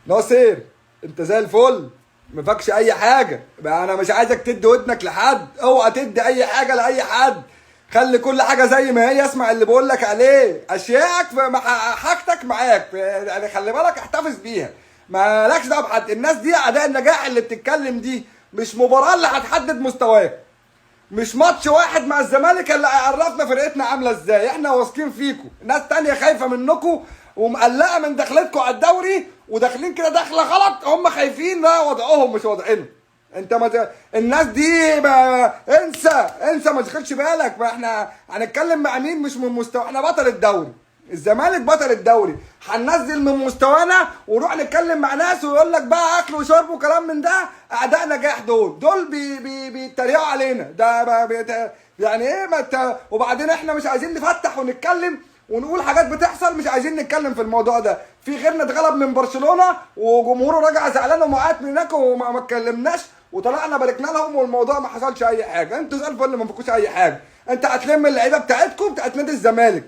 ناصر، انت زي الفل، ما فاكش اي حاجه بقى. انا مش عايزك تدي ودنك لحد، اوعى تدي اي حاجه لاي حد. خلي كل حاجه زي ما هي، اسمع اللي بقول لك عليه. اشيائك حاجتك معاك، يعني خلي بالك احتفظ بيها. مالكش دعوه بحد. الناس دي اعداء النجاح اللي بتتكلم دي مش مباراه اللي هتحدد مستواك، مش ماتش واحد مع الزمالك اللي هيعرفنا فرقتنا عامله ازاي. احنا واثقين فيكم، ناس تانية خايفه منكم ومقلقه من دخلتكم على الدوري، وداخلين كده دخله غلط. هم خايفين، لا وضعهم مش وضعنا. انت ما الناس دي ما انسى ما تاخدش بالك. ما احنا هنتكلم مع مين مش من مستوى. احنا بطل الدوري، الزمالك بطل الدوري. هننزل من مستوانا ونروح نتكلم مع ناس ويقول لك بقى اكل وشرب وكلام من ده. اعداء نجاح دول بيتريقوا علينا. ده يعني ايه وبعدين احنا مش عايزين نفتح ونتكلم ونقول حاجات بتحصل. مش عايزين نتكلم في الموضوع ده. في غيرنا اتغلب من برشلونه وجمهوره رجع زعلان ومعات من هناك وما اتكلمناش وطلعنا باركنا لهم والموضوع ما حصلش اي حاجه. انتوا زي الفل، ما فيكوش اي حاجه. انت هتلم اللعيبه بتاعتكم بتاعت نادي الزمالك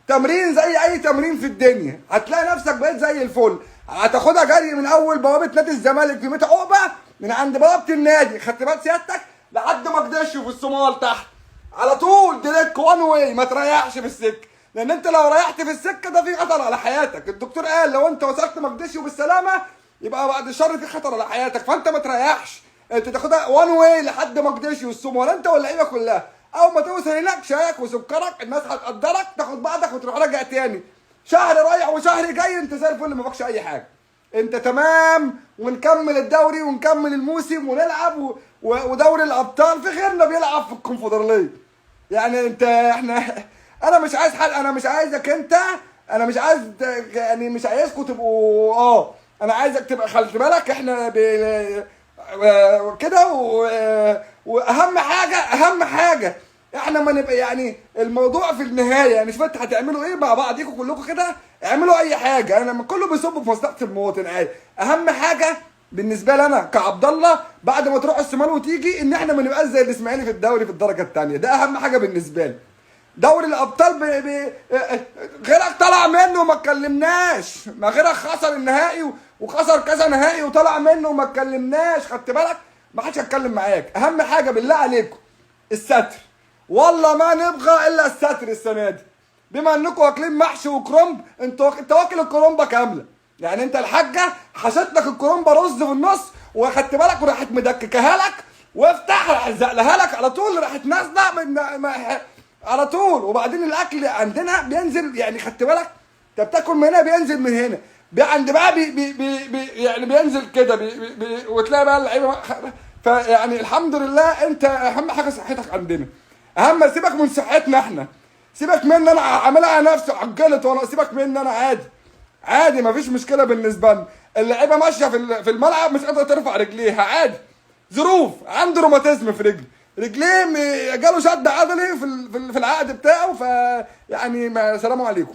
تمرين زي اي تمرين في الدنيا، هتلاقي نفسك بقيت زي الفل. هتاخدها جري من اول بوابه نادي الزمالك في ميت عقبه، من عند بوابه النادي خدت بال سيادتك لحد ما قدشوا في الصومال تحت على طول ديريك وان واي. ما تريحش في السكه، لان انت لو ريحت في السكه ده في خطر على حياتك. الدكتور قال لو انت وصلت مقدشي بالسلامه يبقى بعد الشر في خطر على حياتك. فانت ما تريحش، انت تاخدها وان واي لحد مقدشي والصومال انت واللعيبه كلها. اول ما توصل هناك شايك وسكرك الناس هتقدرك، تاخد بعضك وتروح راجع تاني. شهر رايح وشهر جاي انت زي الفل، ما فيكش اي حاجه. انت تمام، ونكمل الدوري ونكمل الموسم ونلعب ودوري الابطال. في غيرنا بيلعب في الكونفدراليه. يعني انت احنا انا مش عايز حد، انا مش عايزك انت، انا مش عايز يعني مش عايزكم تبقوا انا عايزك تبقى خلي بالك. احنا كده واهم حاجه اهم حاجه احنا ما نبقى يعني الموضوع في النهايه. يعني شوف انتوا هتعملوا ايه مع بعضيكم كلكم كده، اعملوا اي حاجه. انا كله بيصب في مصلحه المواطن عادي. اهم حاجه بالنسبه لي انا كعبد الله بعد ما تروح الشمال وتيجي ان احنا ما نبقاش زي الاسماعيلي في الدوري في الدرجه الثانيه. ده اهم حاجه بالنسبه لي. دوري الابطال غيرك طلع منه وما اتكلمناش. ما غيرك خسر النهائي وخسر كذا نهائي وطلع منه وما اتكلمناش. خدت بالك؟ ما حدش هيتكلم معاك. اهم حاجه بالله عليكم الستر. والله ما نبغى الا الستر السنه دي. بما انكم واكلين محشي وكرنب، انت واكل الكرنبه كامله. يعني انت الحاجه حشت لك الكرنبه رز في النص وخدت بالك وراحت مدككها لك وافتح راح زقلها لك على طول، راحت نازله على طول. وبعدين الاكل عندنا بينزل، يعني خدت بالك انت بتاكل من هنا بينزل من هنا عند بقى يعني بينزل كده وتلاقي بقى اللعيبه. فيعني الحمد لله انت اهم حاجه صحتك عندنا. اهم سيبك من صحتنا احنا، سيبك مني انا عاملها على نفسي عجلت وانا سيبك مني انا عادي عادي مفيش مشكله بالنسبه لنا. اللعيبه ماشيه في الملعب مش قادره ترفع رجليها عادي، ظروف. عنده روماتيزم في رجليه جاله شد عضلي في العقد بتاعه. يعني سلام عليكم.